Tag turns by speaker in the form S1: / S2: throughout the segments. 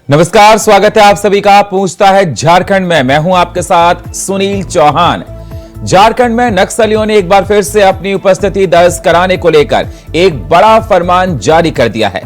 S1: नमस्कार, स्वागत है आप सभी का पूछता है झारखंड में। मैं हूं आपके साथ सुनील चौहान। झारखंड में नक्सलियों ने एक बार फिर से अपनी उपस्थिति दर्ज कराने को लेकर एक बड़ा फरमान जारी कर दिया है।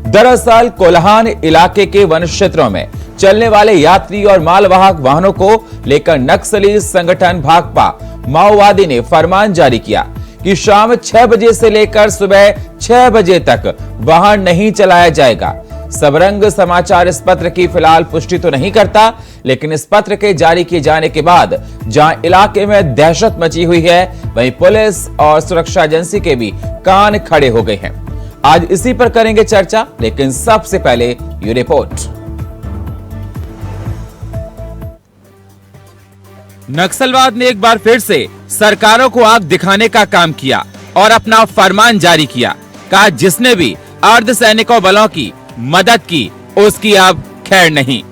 S1: दरअसल कोल्हान इलाके के वन क्षेत्रों में चलने वाले यात्री और मालवाहक वाहनों को लेकर नक्सली संगठन भाकपा माओवादी ने फरमान जारी किया कि शाम 6 बजे से लेकर सुबह 6 बजे तक वाहन नहीं चलाया जाएगा। सबरंग समाचार इस पत्र की फिलहाल पुष्टि तो नहीं करता, लेकिन इस पत्र के जारी किए जाने के बाद जहां इलाके में दहशत मची हुई है, वहीं पुलिस और सुरक्षा एजेंसी के भी कान खड़े हो गए हैं। आज इसी पर करेंगे चर्चा, लेकिन सबसे पहले ये रिपोर्ट। नक्सलवाद ने एक बार फिर से सरकारों को आग दिखाने का काम किया और अपना फरमान जारी किया। कहा जिसने भी अर्धसैनिकों बलों की मदद की उसकी अब खैर नहीं।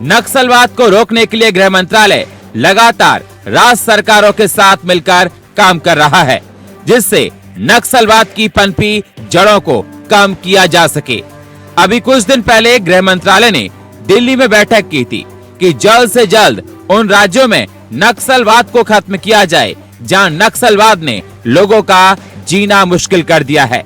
S1: नक्सलवाद को रोकने के लिए गृह मंत्रालय लगातार राज्य सरकारों के साथ मिलकर काम कर रहा है, जिससे नक्सलवाद की पनपी जड़ों को कम किया जा सके। अभी कुछ दिन पहले गृह मंत्रालय ने दिल्ली में बैठक की थी कि जल्द से जल्द उन राज्यों में नक्सलवाद को खत्म किया जाए जहां नक्सलवाद ने लोगों का जीना मुश्किल कर दिया है।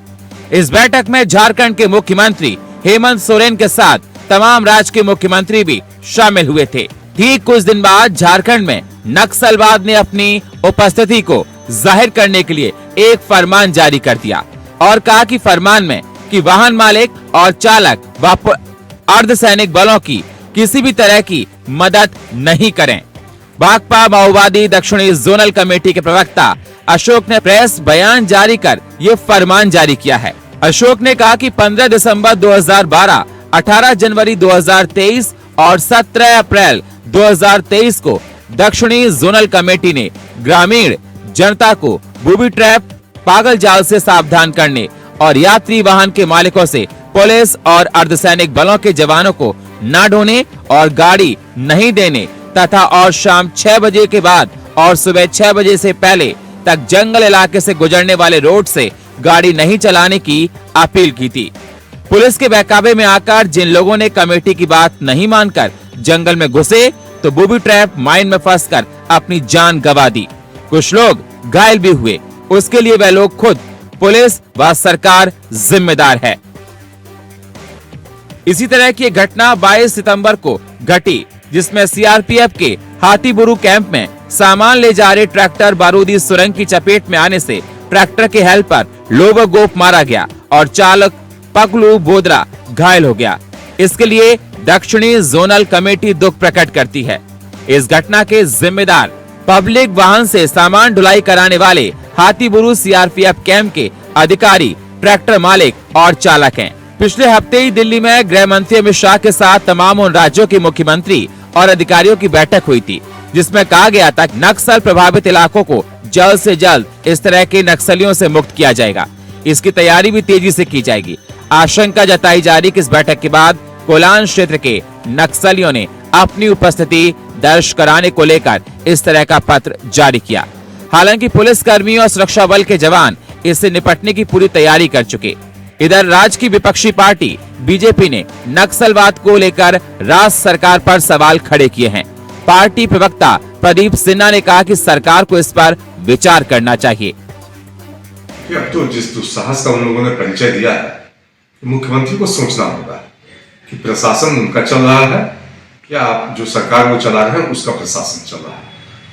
S1: इस बैठक में झारखंड के मुख्यमंत्री हेमंत सोरेन के साथ तमाम राज्य के मुख्यमंत्री भी शामिल हुए थे। ठीक कुछ दिन बाद झारखंड में नक्सलवाद ने अपनी उपस्थिति को जाहिर करने के लिए एक फरमान जारी कर दिया और कहा कि फरमान में कि वाहन मालिक और चालक व अर्धसैनिक बलों की किसी भी तरह की मदद नहीं करें। भाकपा माओवादी दक्षिणी जोनल कमेटी के प्रवक्ता अशोक ने प्रेस बयान जारी कर ये फरमान जारी किया है। अशोक ने कहा कि 15 दिसंबर 2012, 18 जनवरी 2023 और 17 अप्रैल 2023 को दक्षिणी जोनल कमेटी ने ग्रामीण जनता को बूबी ट्रैप, पागल जाल से सावधान करने और यात्री वाहन के मालिकों से पुलिस और अर्धसैनिक बलों के जवानों को न ढोने और गाड़ी नहीं देने तथा और शाम 6 बजे के बाद और सुबह 6 बजे से पहले तक जंगल इलाके से गुजरने वाले रोड से गाड़ी नहीं चलाने की अपील की थी। पुलिस के बहकावे में आकर जिन लोगों ने कमेटी की बात नहीं मानकर जंगल में घुसे तो बूबी ट्रैप माइन में फंसकर अपनी जान गंवा दी। कुछ लोग घायल भी हुए। उसके लिए वह लोग खुद, पुलिस व सरकार जिम्मेदार है। इसी तरह की घटना 22 सितंबर को घटी, जिसमें सीआरपीएफ के हाथीबुरु कैंप में सामान ले जा रहे ट्रैक्टर बारूदी सुरंग की चपेट में आने से ट्रैक्टर के हेल्पर लोबोगोप मारा गया और चालक पगलू बोदरा घायल हो गया। इसके लिए दक्षिणी जोनल कमेटी दुख प्रकट करती है। इस घटना के जिम्मेदार पब्लिक वाहन से सामान ढुलाई कराने वाले हाथीबुरु सीआरपीएफ कैंप के अधिकारी, ट्रैक्टर मालिक और चालक हैं। पिछले हफ्ते ही दिल्ली में गृह मंत्री अमित शाह के साथ तमाम उन राज्यों के मुख्यमंत्री और अधिकारियों की बैठक हुई थी, जिसमें कहा गया था कि नक्सल प्रभावित इलाकों को जल्द से जल्द इस तरह के नक्सलियों से मुक्त किया जाएगा। इसकी तैयारी भी तेजी से की जाएगी। आशंका जताई जा रही कि इस बैठक के बाद कोल्हान क्षेत्र के नक्सलियों ने अपनी उपस्थिति दर्ज कराने को लेकर इस तरह का पत्र जारी किया। हालांकि पुलिस कर्मियों और सुरक्षा बल के जवान इससे निपटने की पूरी तैयारी कर चुके। इधर राज्य की विपक्षी पार्टी बीजेपी ने नक्सलवाद को लेकर राज्य सरकार पर सवाल खड़े किए हैं। पार्टी प्रवक्ता प्रदीप सिन्हा ने कहा कि सरकार को इस पर विचार करना चाहिए।
S2: अब तो जिस दुस्साहस का उन लोगों ने परिचय दिया है, मुख्यमंत्री को सोचना होगा कि प्रशासन उनका चल रहा है या जो सरकार वो चला रहे हैं उसका प्रशासन चल रहा है।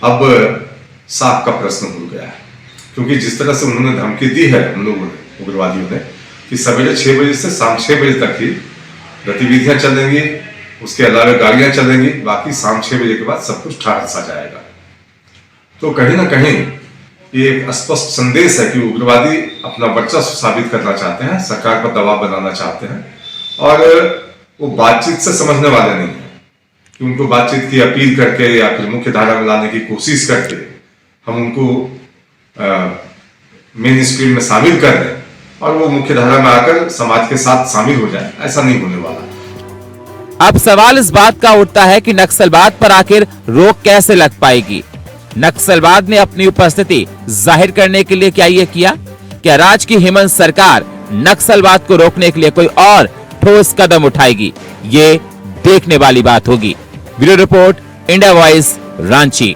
S2: अब साफ का प्रश्न हो गया है, क्योंकि जिस तरह से उन्होंने धमकी दी है हम लोगों ने, उग्रवादियों ने, कि सवेरे 6 बजे से शाम 6 बजे तक ही गतिविधियां चलेंगी, उसके अलावा गाड़ियां चलेंगी, बाकी शाम 6 बजे के बाद सब कुछ ठहर सा जाएगा। तो कहीं ना कहीं ये एक स्पष्ट संदेश है कि उग्रवादी अपना वर्चस्व साबित करना चाहते हैं, सरकार पर दबाव बनाना चाहते हैं, और वो बातचीत से समझने वाले नहीं है कि उनको बातचीत की अपील करके या फिर मुख्य धारा में लाने की कोशिश करके हम उनको मेन स्ट्रीम में शामिल कर दें और वो मुख्य धारा में आकर समाज के साथ शामिल हो जाए। ऐसा नहीं होने वाला।
S1: अब सवाल इस बात का उठता है कि नक्सलवाद पर आखिर रोक कैसे लग पाएगी। नक्सलवाद ने अपनी उपस्थिति जाहिर करने के लिए क्या ये किया? क्या राज्य की हेमंत सरकार नक्सलवाद को रोकने के लिए कोई और ठोस कदम उठाएगी? ये देखने वाली बात होगी। Bureau report, India voice, Ranchi.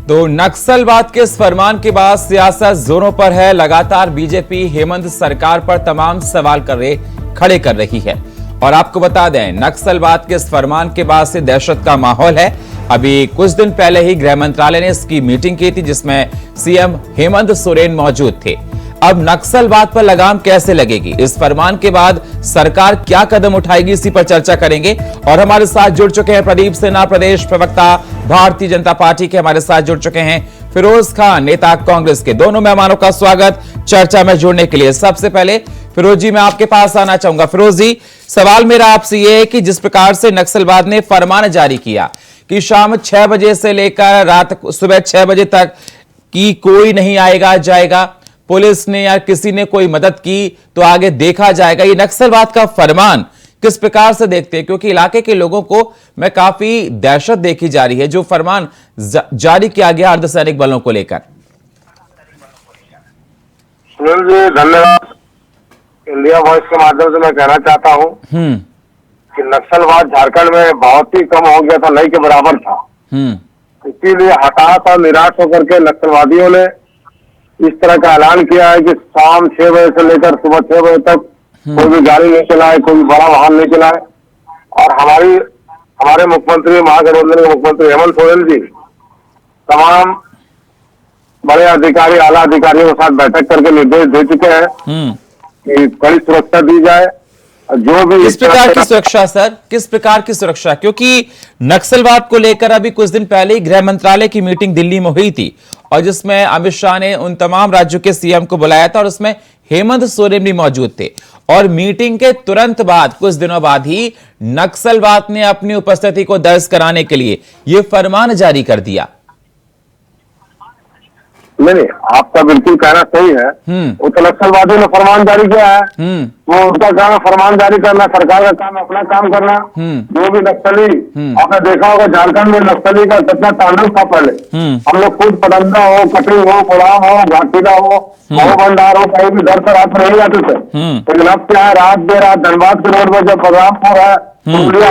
S1: तो नक्सलवाद के इस फरमान के बाद सियासत जोरों पर है। लगातार बीजेपी हेमंत सरकार पर तमाम सवाल खड़े कर रही है। और आपको बता दें, नक्सलवाद के इस फरमान के बाद से दहशत का माहौल है। अभी कुछ दिन पहले ही गृह मंत्रालय ने इसकी मीटिंग की थी, जिसमें सीएम हेमंत सोरेन मौजूद थे। अब नक्सलवाद पर लगाम कैसे लगेगी, इस फरमान के बाद सरकार क्या कदम उठाएगी, इसी पर चर्चा करेंगे। और हमारे साथ जुड़ चुके हैं प्रदीप सिन्हा, प्रदेश प्रवक्ता भारतीय जनता पार्टी के, हमारे साथ जुड़ चुके हैं फिरोज खान, नेता कांग्रेस के। दोनों मेहमानों का स्वागत चर्चा में जुड़ने के लिए। सबसे पहले फिरोज जी, मैं आपके पास आना चाहूंगा। फिरोज जी, सवाल मेरा आपसे यह है कि जिस प्रकार से नक्सलवाद ने फरमान जारी किया कि शाम 6 बजे से लेकर रात सुबह 6 बजे तक की कोई नहीं आएगा जाएगा, पुलिस ने या किसी ने कोई मदद की तो आगे देखा जाएगा, ये नक्सलवाद का फरमान किस प्रकार से देखते हैं? क्योंकि इलाके के लोगों को मैं काफी दहशत देखी जा रही है जो फरमान जारी किया गया अर्धसैनिक बलों को लेकर।
S3: सुनील जी, धन्यवाद। इंडिया वॉइस के माध्यम से मैं कहना चाहता हूं कि नक्सलवाद झारखंड में बहुत ही कम हो गया था, नहीं के बराबर था। इसीलिए हताश और निराश होकर के नक्सलवादियों ने इस तरह का ऐलान किया है कि शाम 6 बजे से लेकर सुबह 6 बजे तक कोई भी गाड़ी नहीं चलाए, कोई भी बड़ा वाहन नहीं चलाए। और हमारे मुख्यमंत्री, महागठबंधन के मुख्यमंत्री हेमंत सोरेन जी तमाम बड़े अधिकारी, आला अधिकारियों के साथ बैठक करके निर्देश दे चुके हैं कि कड़ी सुरक्षा दी जाए। जो भी
S1: किस प्रकार की सुरक्षा सर, किस प्रकार की सुरक्षा? क्योंकि नक्सलवाद को लेकर अभी कुछ दिन पहले ही गृह मंत्रालय की मीटिंग दिल्ली में हुई थी और जिसमें अमित शाह ने उन तमाम राज्यों के सीएम को बुलाया था और उसमें हेमंत सोरेन भी मौजूद थे। और मीटिंग के तुरंत बाद, कुछ दिनों बाद ही नक्सलवाद ने अपनी उपस्थिति को दर्ज कराने के लिए यह फरमान जारी कर दिया।
S3: नहीं, आपका बिल्कुल कहना सही है। वो तो नक्सलवादियों ने फरमान जारी किया है, वो उनका काम है फरमान जारी करना, सरकार का काम अपना काम करना। जो भी नक्सली, आपने देखा होगा झारखंड में नक्सली का कितना तांडव था पहले। हम लोग खुद पटंगा हो, कटिंग हो, कोड़ाम हो, घाटीला हो, भंडार हो, कहीं भी घर पर रात नहीं जाते थे। लेकिन अब क्या है, रात देर रात धनबाद के रोड में जब बलरामपुर है, पुरुलिया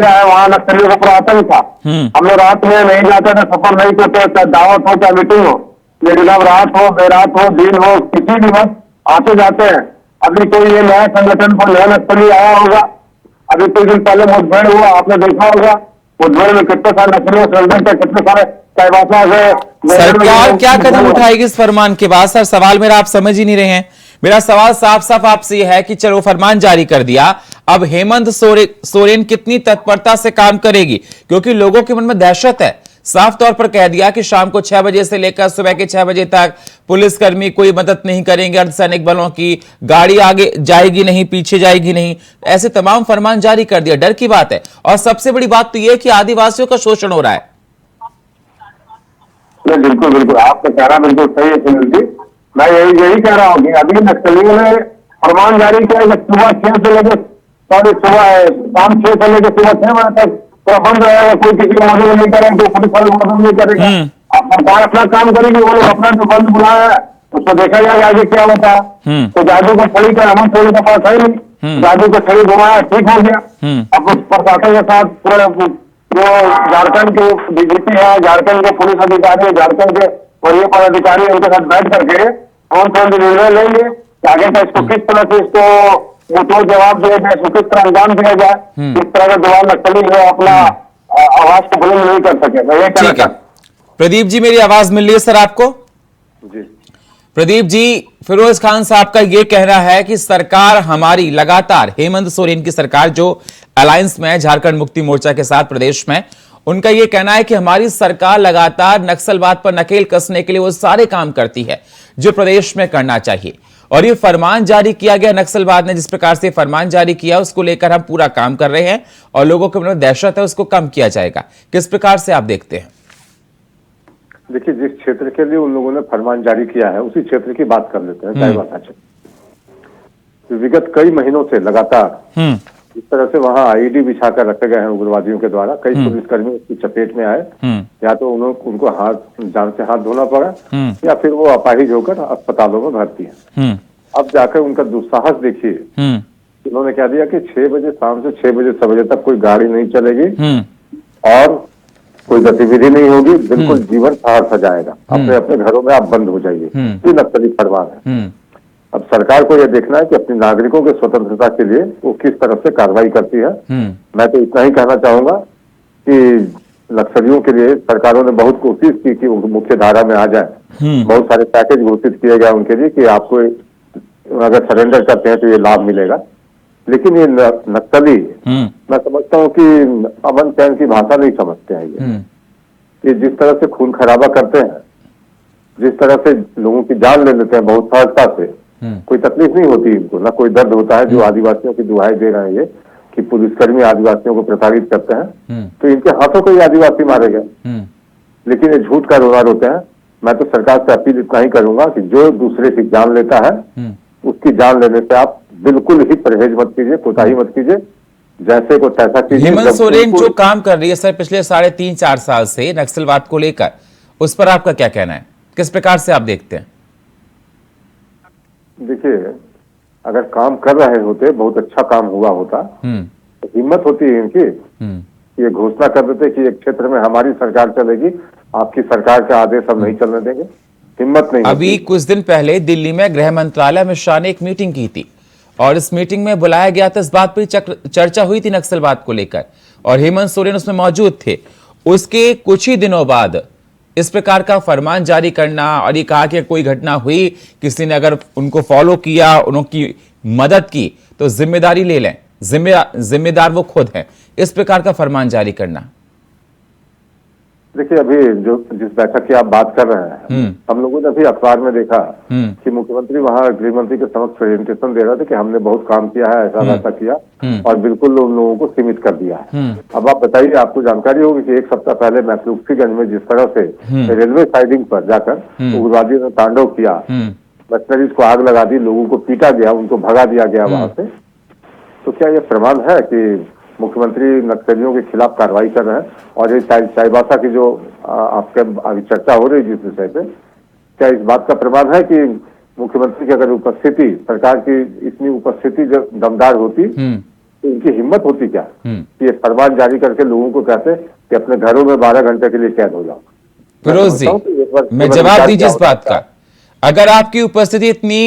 S3: है, वहाँ नक्सलियों को पूरा आतंक था। हम लोग रात में नहीं जाते थे, सफर नहीं करते, चाहे दावत हो चाहे मीटिंग हो। लेकिन अब रात हो, बेरात हो, दिन हो, किसी भी वक्त आते जाते हैं। अभी कोई ये नया संगठन पर नया नक्सली आया होगा, अभी कुछ दिन पहले मुठभेड़ हुआ, आपने देखा होगा। मुठभेड़ में कितने सारे नक्सलियों से कितने सारे कैबासा से।
S1: सरकार क्या कदम उठाएगी इस फरमान के बाद? सर, सवाल मेरा आप समझ ही नहीं रहे हैं। मेरा सवाल साफ साफ आपसे यह है कि चलो फरमान जारी कर दिया, अब हेमंत सोरेन कितनी तत्परता से काम करेगी? क्योंकि लोगों के मन में दहशत है। साफ तौर पर कह दिया कि शाम को 6 बजे से लेकर सुबह के 6 बजे तक पुलिसकर्मी कोई मदद नहीं करेंगे, अर्धसैनिक बलों की गाड़ी आगे जाएगी नहीं, पीछे जाएगी नहीं, ऐसे तमाम फरमान जारी कर दिया। डर की बात है। और सबसे बड़ी बात तो यह कि आदिवासियों का शोषण हो रहा है।
S3: बिल्कुल बिल्कुल, आपका कहना बिल्कुल सही है सुनील जी। मैं यही कह रहा हूँ कि अभी नक्सलियों ने फरमान जारी किया कि सुबह 6 से लेकर शाम 6 से लेकर सुबह 6 बजे तक पूरा बंद रहेगा, कोई किसी को मदद नहीं करेगा, कोई पुलिस वाले मदद नहीं करेगा। अब सरकार अपना काम करेगी, वो लोग अपना जो बंद बुलाया है उसको देखा जाएगा आगे क्या होता है। तो जादू को छड़ी का हेमंत सोरेन का पास है नहीं, जादू को छड़ी घुमाया, ठीक हो गया। अब उस प्रशासन के साथ पूरे जो झारखंड के डीजीपी है, झारखंड के पुलिस अधिकारी, झारखंड के वरीय पदाधिकारी, उनके साथ बैठ करके कौन कौन से निर्णय लेंगे कि आगे का इसको किस तरह से इसको तो जवाब दिया जाए, इसको किस तरह अंजाम दिया जाए, किस तरह का जवाब नक्सली जो अपना आवाज को बुलंद नहीं कर सके। मैं ये कहना चाहता हूं।
S1: प्रदीप जी, मेरी आवाज मिल रही है सर आपको?
S3: जी
S1: प्रदीप जी, फिरोज खान साहब का यह कहना है कि सरकार हमारी लगातार, हेमंत सोरेन की सरकार जो अलायंस में है झारखंड मुक्ति मोर्चा के साथ प्रदेश में, उनका यह कहना है कि हमारी सरकार लगातार नक्सलवाद पर नकेल कसने के लिए वो सारे काम करती है जो प्रदेश में करना चाहिए। और ये फरमान जारी किया गया, नक्सलवाद ने जिस प्रकार से फरमान जारी किया उसको लेकर हम पूरा काम कर रहे हैं और लोगों के मन में दहशत है, उसको कम किया जाएगा। किस प्रकार से आप देखते हैं?
S4: देखिए, जिस क्षेत्र के लिए उन लोगों ने फरमान जारी किया है उसी क्षेत्र की बात कर लेते हैं। चाईबासा क्षेत्र विगत कई महीनों से लगातार इस तरह से वहां आईडी बिछाकर रखे गए हैं उग्रवादियों के द्वारा। कई पुलिसकर्मी उसकी चपेट में आए, या तो उनको जान से हाथ धोना पड़ा या फिर वो अपाहिज होकर अस्पतालों में भर्ती है। अब जाकर उनका दुस्साहस देखिए इन्होंने क्या दिया कि 6 बजे शाम से 6 बजे 7 बजे तक कोई गाड़ी नहीं चलेगी और कोई गतिविधि नहीं होगी, बिल्कुल जीवन ठहर सा जाएगा, अपने अपने घरों में आप बंद हो जाइए। ये नक्सली फरमान है। अब सरकार को यह देखना है कि अपने नागरिकों के स्वतंत्रता के लिए वो किस तरह से कार्रवाई करती है। मैं तो इतना ही कहना चाहूंगा कि नक्सलियों के लिए सरकारों ने बहुत कोशिश की कि वो मुख्य धारा में आ जाए। बहुत सारे पैकेज घोषित किए गए उनके लिए कि आपको अगर सरेंडर करते हैं तो ये लाभ मिलेगा, लेकिन ये नक्सली मैं समझता हूँ कि अमन चैन की भाषा नहीं समझते हैं। ये जिस तरह से खून खराबा करते हैं, जिस तरह से लोगों की जान ले लेते हैं बहुत सहजता से, कोई तकलीफ नहीं होती इनको, ना कोई दर्द होता है। जो आदिवासियों की दुहाई दे रहे हैं ये कि पुलिसकर्मी आदिवासियों को प्रताड़ित करते हैं, तो इनके हाथों को ही आदिवासी मारे गए, लेकिन ये झूठ का रोना रोते हैं। मैं तो सरकार से अपील इतना ही करूंगा कि जो दूसरे की जान लेता है उसकी जान लेने से आप बिल्कुल ही परहेज मत कीजिए, कोताही मत कीजिए, जैसे को तैसा कीजिए।
S1: हेमंत सोरेन जो काम कर रही है सर पिछले 3.5-4 साल से नक्सलवाद को लेकर, उस पर आपका क्या कहना है, किस प्रकार से आप देखते हैं?
S4: देखिए, अगर काम कर रहे होते, बहुत अच्छा काम हुआ होता, तो हिम्मत होती है इनकी, ये घोषणा कर देते कि एक क्षेत्र में हमारी सरकार चलेगी, आपकी सरकार के आदेश हम नहीं चलने देंगे। हिम्मत नहीं।
S1: अभी कुछ दिन पहले दिल्ली में गृह मंत्रालय अमित शाह ने एक मीटिंग की थी और इस मीटिंग में बुलाया गया था, इस बात पर चर्चा हुई थी नक्सलवाद को लेकर और हेमंत सोरेन उसमें मौजूद थे। उसके कुछ ही दिनों बाद इस प्रकार का फरमान जारी करना और ये कहा कि कोई घटना हुई, किसी ने अगर उनको फॉलो किया, उनकी मदद की तो जिम्मेदारी ले लें, जिम्मेदार वो खुद हैं, इस प्रकार का फरमान जारी करना।
S4: देखिए, अभी जो जिस बैठक की आप बात कर रहे हैं, हम लोगों ने अभी अखबार में देखा कि मुख्यमंत्री वहां गृह मंत्री के समक्ष प्रेजेंटेशन दे रहे थे कि हमने बहुत काम किया है, ऐसा वैसा किया और बिल्कुल उन लोगों को सीमित कर दिया है। अब आप बताइए, आपको जानकारी होगी कि एक सप्ताह पहले मैक्लुस्कीगंज में जिस तरह से रेलवे साइडिंग पर जाकर उग्रवादियों ने तांडव किया, मशीनरीज को आग लगा दी, लोगों को पीटा गया, उनको भगा दिया गया वहां से, तो क्या ये प्रमाण है कि मुख्यमंत्री नक्सलियों के खिलाफ कार्रवाई कर रहे हैं? और ये चाईबासा की जो आपके अभी चर्चा हो रही है जिस विषय पे, क्या इस बात का प्रमाण है कि मुख्यमंत्री की अगर उपस्थिति, सरकार की इतनी उपस्थिति जब दमदार होती तो इनकी हिम्मत होती क्या कि ये फरमान जारी करके लोगों को कहते कि अपने घरों में 12 घंटे के लिए कैद हो जाओ?
S1: फिरोज जी, मैं जवाब दीजिए इस बात का, अगर आपकी उपस्थिति इतनी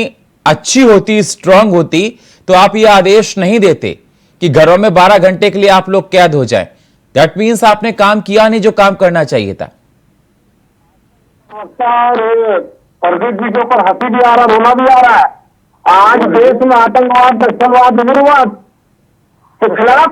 S1: अच्छी होती, स्ट्रांग होती, तो आप ये आदेश नहीं देते कि घरों में 12 घंटे के लिए आप लोग कैद हो जाएं। दैट मीन्स आपने काम किया नहीं जो काम करना चाहिए था।
S3: प्रदीप जी के ऊपर हंसी भी आ रहा, रोना भी आ रहा है। आज देश में आतंकवाद, नक्सलवाद, उग्रवाद के खिलाफ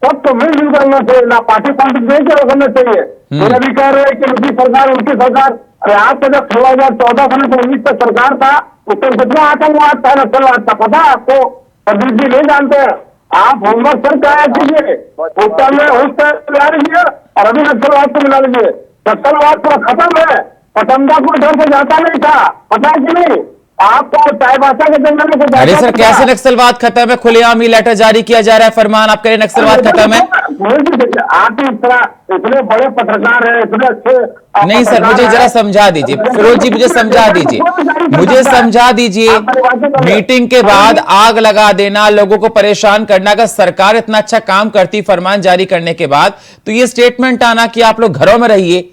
S3: सब तो मिलजुल करना चाहिए, ना पार्टी देख के करना चाहिए। मेरे भी कह रहे हैं कि उनकी सरकार, अरे आप तो जब 2014 से 19 तक सरकार था, उसमें कितना आतंकवाद था, नक्सलवाद था, पता है आपको? प्रदीप जी नहीं जानते हैं। आप होमवर्क सर क्या कीजिए, उस टाइम मिला लीजिए और अभी नक्सलवाद को मिला लीजिए। नक्सलवाद पूरा खत्म है, पतंगा को डर से जाता नहीं था, पता है कि नहीं आपको? चाईबासा के जंगल में
S1: अरे सर, कैसे नक्सलवाद खत्म है? खुलेआम ही लेटर जारी किया जा रहा है, फरमान आप करें नक्सलवाद खत्म है?
S3: आप इतने बड़े पत्रकार हैं, इतने अच्छे।
S1: नहीं सर, मुझे जरा समझा दीजिए, फिरोज जी मुझे समझा दीजिए, मुझे समझा दीजिए। मीटिंग के बाद आग लगा देना, लोगों को परेशान करना, अगर सरकार इतना अच्छा काम करती फरमान जारी करने के बाद, तो ये स्टेटमेंट आना कि आप लोग घरों में रहिए।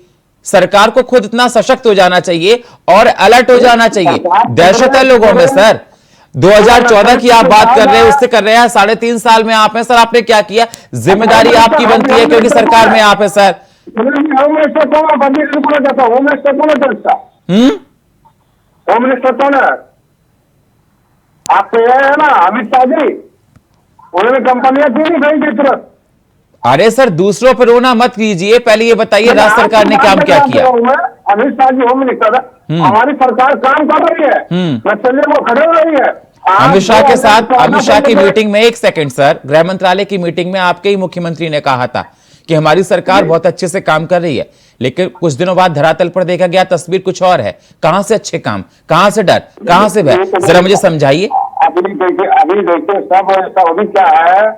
S1: सरकार को खुद इतना सशक्त हो जाना चाहिए और अलर्ट हो जाना चाहिए। दहशत है लोगों में सर। 2014 की आप बात कर रहे हैं, उससे कर रहे हैं, 3.5 साल में आप हैं सर, आपने क्या किया? जिम्मेदारी आपकी बनती है क्योंकि सरकार में आप है सर।
S3: होम मिनिस्टर कौन है? आपके है ना अमित शाह जी, उन्होंने कंपनियां क्यों नहीं भेजी तुरंत?
S1: अरे सर, दूसरों पर रोना मत कीजिए, पहले ये बताइए राज्य सरकार ने काम क्या किया?
S3: अमित शाह जी होम मिनिस्टर है, हमारी सरकार काम कर रही है, नक्सलियों को खड़े हो रही है।
S1: अमित शाह के साथ, अमित शाह की मीटिंग में, एक सेकंड सर, गृह मंत्रालय की मीटिंग में आपके ही मुख्यमंत्री ने कहा था कि हमारी सरकार बहुत अच्छे से काम कर रही है, लेकिन कुछ दिनों बाद धरातल पर देखा गया तस्वीर कुछ और है। कहां से अच्छे काम, कहां से डर, कहां से भय, जरा मुझे समझाइए।
S3: अभी देखिए सब अभी क्या है,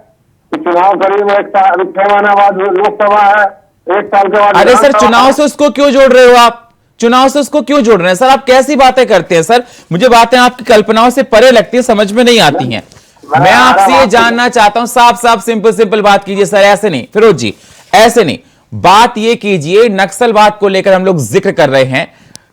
S3: चुनाव करीब 6 महीने बाद लोकसभा है, 1 साल के बाद।
S1: अरे सर, चुनाव से उसको क्यों जोड़ रहे हो आप? चुनाव से उसको क्यों जोड़ रहे हैं सर? आप कैसी बातें करते हैं सर? मुझे बातें आपकी कल्पनाओं से परे लगती है, समझ में नहीं आती हैं। मैं आपसे ये जानना चाहता हूं, साफ साफ सिंपल बात कीजिए सर, ऐसे नहीं फिरोज जी, ऐसे नहीं, बात ये कीजिए, नक्सलवाद को लेकर हम लोग जिक्र कर रहे हैं।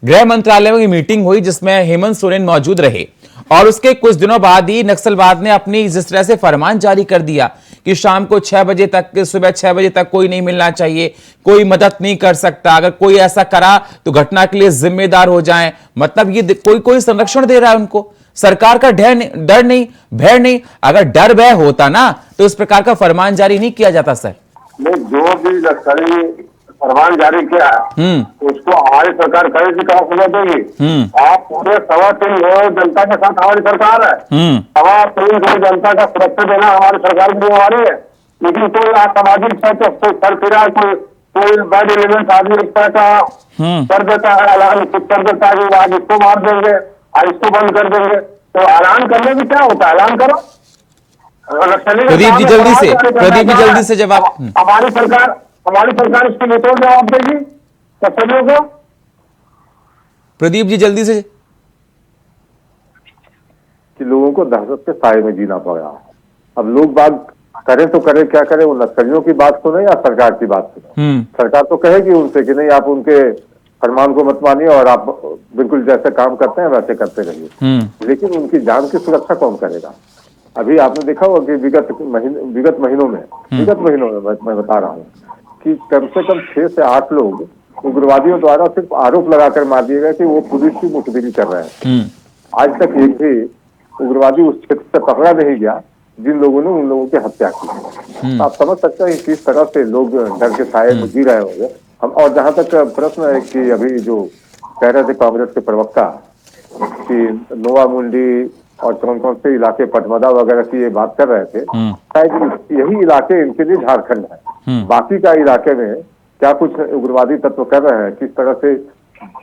S1: गृह मंत्रालय में मीटिंग हुई जिसमें हेमंत सोरेन मौजूद रहे और उसके कुछ दिनों बाद ही नक्सलवाद ने अपनी जिस तरह से फरमान जारी कर दिया कि शाम को 6 बजे तक, सुबह 6 बजे तक कोई नहीं मिलना चाहिए, कोई मदद नहीं कर सकता, अगर कोई ऐसा करा तो घटना के लिए जिम्मेदार हो जाएं। मतलब ये कोई संरक्षण दे रहा है उनको, सरकार का डर नहीं, भय नहीं। अगर डर भय होता ना तो इस प्रकार का फरमान जारी नहीं किया जाता सर।
S3: नहीं, जो भी नक्सली फरमान जारी किया उसको हमारी सरकार कहीं भी कहा सुना देगी। आप पूरे 3.25 करोड़ जनता के साथ हमारी सरकार है। 3.25 करोड़ जनता का सुरक्षा देना हमारी सरकार की जिम्मेवारी है। लेकिन कोई असामाजिक तत्व कोई सरफिरा कोई बैड एलिमेंट आदमी इस तरह का कर देता है, अलग कर देता है कि आज इसको मार देंगे, आज इसको बंद कर देंगे। तो ऐलान करने में क्या होता है, ऐलान करो।
S1: प्रदीप जी जल्दी से जवाब।
S3: हमारी सरकार इसके लिए तो जवाब देगी नक्सलियों को।
S1: प्रदीप जी जल्दी से।
S4: कि लोगों को दहशत के साए में जीना पड़ा। अब लोग बात करें तो करें, क्या करें, वो नक्सलियों की बात सुने या सरकार की बात सुने। सरकार तो कहेगी उनसे कि नहीं आप उनके फरमान को मत मानिए और आप बिल्कुल जैसे काम करते हैं वैसे करते रहिए। लेकिन उनकी जान की सुरक्षा कौन करेगा। अभी आपने देखा होगा कि विगत महीनों में मैं बता रहा हूँ कि कम से कम 6 से 8 लोग उग्रवादियों द्वारा सिर्फ आरोप लगाकर मार दिए गए कि वो पुलिस की मुखबिरी कर रहे हैं। आज तक एक भी उग्रवादी उस क्षेत्र से पकड़ा नहीं गया जिन लोगों ने उन लोगों की हत्या की। आप समझ सकते हैं किस तरह से लोग डर के साए में जी रहे होंगे। हम और जहां तक प्रश्न है कि अभी जो कह रहे थे कांग्रेस के प्रवक्ता कि नोवा मुंडी और कौन कौन से इलाके पटमदा वगैरह की ये बात कर रहे थे, शायद यही इलाके इनके लिए झारखंड है। बाकी का इलाके में क्या कुछ उग्रवादी तत्व कर रहे हैं, किस तरह से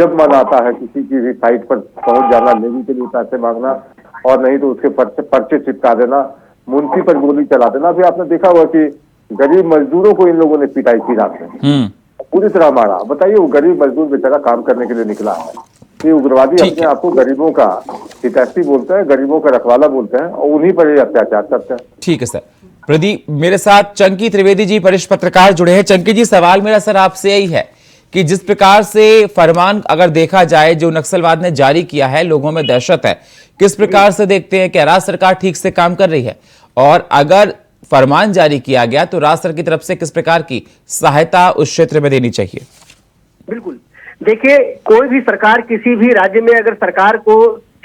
S4: जब मन आता है किसी की भी साइट पर पहुंच जाना, लेने के लिए पैसे मांगना और नहीं तो उसके पर्चे चिपका देना, मुंशी पर गोली चला देना। अभी आपने देखा हुआ कि गरीब मजदूरों को इन लोगों ने पिटाई की रात में, पूरी तरह मारा। बताइए वो गरीब मजदूर बेचारा काम करने के लिए निकला है। ये उग्रवादी अपने आप को गरीबों का हितैषी बोलते हैं, गरीबों का रखवाला बोलते हैं और उन्हीं पर ये अत्याचार करते हैं।
S1: ठीक है सर। प्रदीप, मेरे साथ चंकी त्रिवेदी जी वरिष्ठ पत्रकार जुड़े हैं। चंकी जी, सवाल मेरा सर आपसे यही है कि जिस प्रकार से फरमान अगर देखा जाए जो नक्सलवाद ने जारी किया है, लोगों में दहशत है, किस प्रकार से देखते हैं कि राज्य सरकार ठीक से काम कर रही है, और अगर फरमान जारी किया गया तो राज्य सरकार की तरफ से किस प्रकार की सहायता उस क्षेत्र में देनी चाहिए?
S5: बिल्कुल, देखिए कोई भी सरकार किसी भी राज्य में अगर सरकार को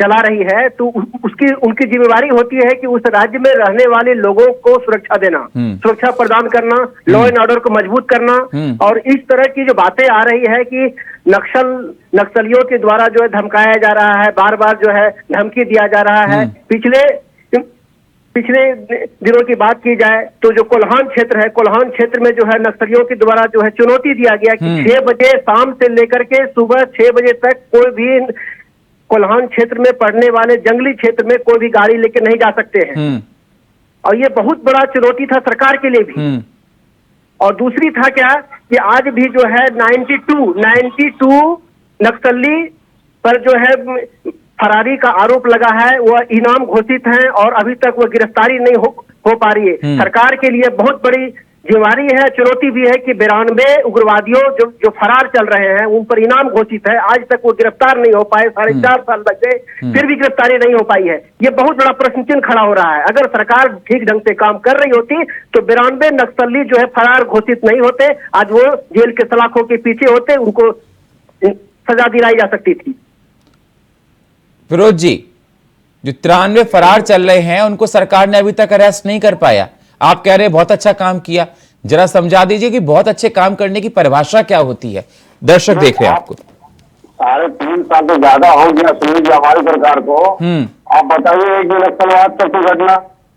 S5: चला रही है तो उनकी जिम्मेवारी होती है कि उस राज्य में रहने वाले लोगों को सुरक्षा देना, सुरक्षा प्रदान करना, लॉ एंड ऑर्डर को मजबूत करना। और इस तरह की जो बातें आ रही है कि नक्सलियों के द्वारा जो है धमकाया जा रहा है, बार बार जो है धमकी दिया जा रहा है। पिछले दिनों की बात की जाए तो जो कोल्हान क्षेत्र है, कोल्हान क्षेत्र में जो है नक्सलियों के द्वारा जो है चुनौती दिया गया कि 6 बजे शाम से लेकर के सुबह 6 बजे तक कोई भी कोल्हान क्षेत्र में पड़ने वाले जंगली क्षेत्र में कोई भी गाड़ी लेकर नहीं जा सकते हैं। और ये बहुत बड़ा चुनौती था सरकार के लिए भी। और दूसरी था क्या कि आज भी जो है 92 नक्सली पर जो है फरारी का आरोप लगा है, वह इनाम घोषित हैं और अभी तक वो गिरफ्तारी नहीं हो पा रही है। सरकार के लिए बहुत बड़ी जिम्मेवारी है, चुनौती भी है कि 92 उग्रवादियों जो फरार चल रहे हैं उन पर इनाम घोषित है, आज तक वो गिरफ्तार नहीं हो पाए, 4.5 साल लग गए, फिर भी गिरफ्तारी नहीं हो पाई है। ये बहुत बड़ा प्रश्न चिन्ह खड़ा हो रहा है। अगर सरकार ठीक ढंग से काम कर रही होती तो 92 नक्सली जो है फरार घोषित नहीं होते, आज वो जेल के सलाखों के पीछे होते, उनको सजा दिलाई जा सकती थी।
S1: फिरोज जी, जो 93 फरार चल रहे हैं उनको सरकार ने अभी तक अरेस्ट नहीं कर पाया। आप कह रहे हैं बहुत अच्छा काम किया, जरा समझा दीजिए कि बहुत अच्छे काम करने की परिभाषा क्या होती है, दर्शक देख रहे हैं आपको।
S3: 3.5 साल तो ज्यादा हो गया सुनील जी हमारी सरकार को। आप बताइए एक नक्सलवाद का कोई घटना,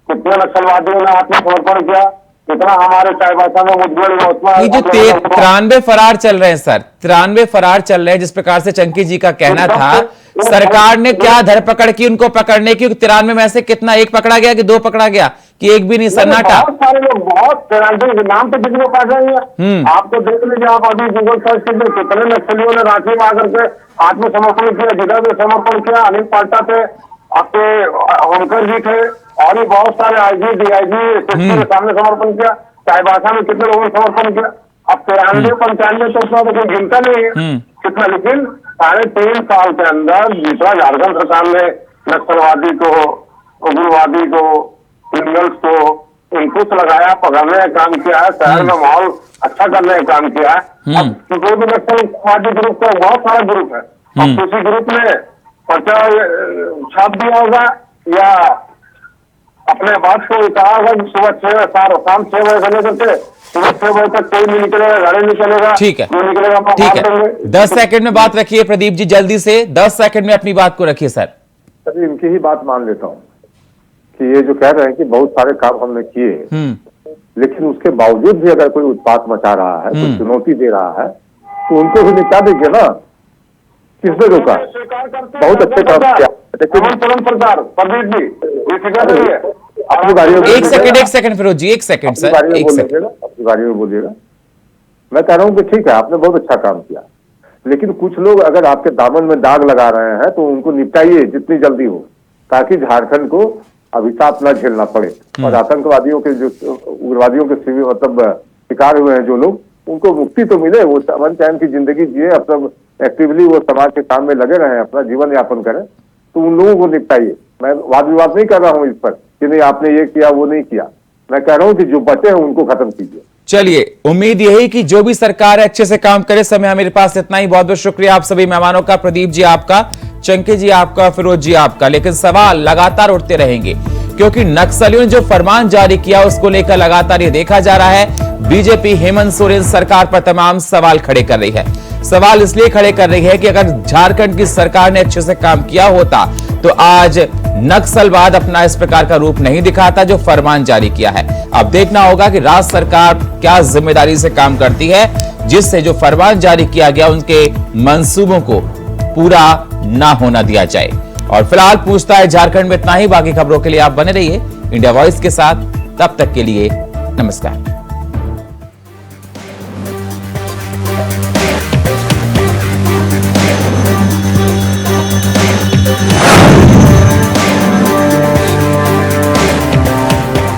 S3: कितने नक्सलवादियों ने आत्मसमर्पण किया, कितना हमारे चाईबासा में मुठभेड़।
S1: ये जो 93 फरार चल रहे हैं सर, 93 फरार चल रहे हैं, जिस प्रकार से चंकी जी का कहना था, सरकार ने क्या धरपकड़ की उनको पकड़ने की? 93 में से कितना, एक पकड़ा गया कि 2 पकड़ा गया कि एक भी नहीं? सन्नाटा।
S3: बहुत सारे लोग, बहुत नाम तो किसी को पता नहीं है। आपको देख लीजिए, आप अभी गूगल सर्च कीजिए कितने नक्सलियों ने रांची में आकर के आत्मसमर्पण किया, जिधर भी समर्पण किया। अनिल पाल्टा थे, आपके होमकर जी थे और भी बहुत सारे आईजी डीआईजी के सामने समर्पण किया। चाईबासा में कितने लोगों ने समर्पण किया? अब 93-95 तो उसमें तो कोई गिनता नहीं है कितना। लेकिन 3.5 साल के अंदर जितना झारखंड सरकार ने नक्सलवादी को, उग्रवादी को, क्रिमिनल्स को इंकुश लगाया, पकड़ने का काम किया है, शहर में माहौल अच्छा करने का काम किया है। अब कोई भी नक्सलवादी ग्रुप का बहुत सारा ग्रुप है, अब किसी ग्रुप ने पर्चा छाप दिया होगा या अपने बात को कहा होगा कि सुबह 6 शाम 6 बजे से लेकर के सुबह 6 बजे तक कोई नहीं निकलेगा, गाड़ी नहीं चलेगा।
S1: ठीक है,
S3: जो निकलेगा
S1: ठीक है। 10 सेकंड में बात रखिए प्रदीप जी, जल्दी से 10 सेकंड में अपनी बात को रखिए सर।
S4: सर इनकी ही बात मान लेता हूँ कि ये जो कह रहे हैं कि बहुत सारे काम हमने किए, लेकिन उसके बावजूद भी अगर कोई उत्पात मचा रहा है, कोई चुनौती दे रहा है, तो उनको भी निपटा दीजिए ना। किसने रोका? बहुत अच्छे काम किया। प्रदीप जी अपनी बारी में
S1: एक सेकंड फिरोज जी, एक सेकंड सर, एक सेकंड
S4: अपनी बारी में बोलिएगा। मैं कह रहा हूँ कि ठीक है, आपने बहुत अच्छा काम किया, लेकिन कुछ लोग अगर आपके दामन में दाग लगा रहे हैं तो उनको निपटाइए जितनी जल्दी हो, ताकि झारखंड को अभिशाप न झेलना पड़े और आतंकवादियों के जो उग्रवादियों के मतलब शिकार हुए हैं जो लोग, उनको मुक्ति तो मिले, वो अमन चैन की जिंदगी जिए, अपना एक्टिवली वो समाज के काम में लगे रहे, अपना जीवन यापन करें। तो उन लोगों को निपटाइए। मैं वाद विवाद नहीं कर रहा हूँ इस पर कि नहीं आपने ये किया वो नहीं किया, मैं कह रहा हूँ कि जो बचे हैं उनको खत्म कीजिए।
S1: चलिए, उम्मीद यही कि जो भी सरकार है अच्छे से काम करे। समय मेरे पास इतना ही। बहुत बहुत शुक्रिया आप सभी मेहमानों का, प्रदीप जी आपका, चंकी जी आपका, फिरोज जी आपका। लेकिन सवाल लगातार उठते रहेंगे क्योंकि नक्सलियों ने जो फरमान जारी किया उसको लेकर लगातार ये देखा जा रहा है बीजेपी हेमंत सोरेन सरकार पर तमाम सवाल खड़े कर रही है। सवाल इसलिए खड़े कर रही है कि अगर झारखंड की सरकार ने अच्छे से काम किया होता तो आज नक्सलवाद अपना इस प्रकार का रूप नहीं दिखाता जो फरमान जारी किया है। अब देखना होगा कि राज्य सरकार क्या जिम्मेदारी से काम करती है जिससे जो फरमान जारी किया गया उनके मंसूबों को पूरा ना होना दिया जाए। और फिलहाल पूछता है झारखंड में इतना ही। बाकी खबरों के लिए आप बने रहिए इंडिया वॉइस के साथ। तब तक के लिए नमस्कार।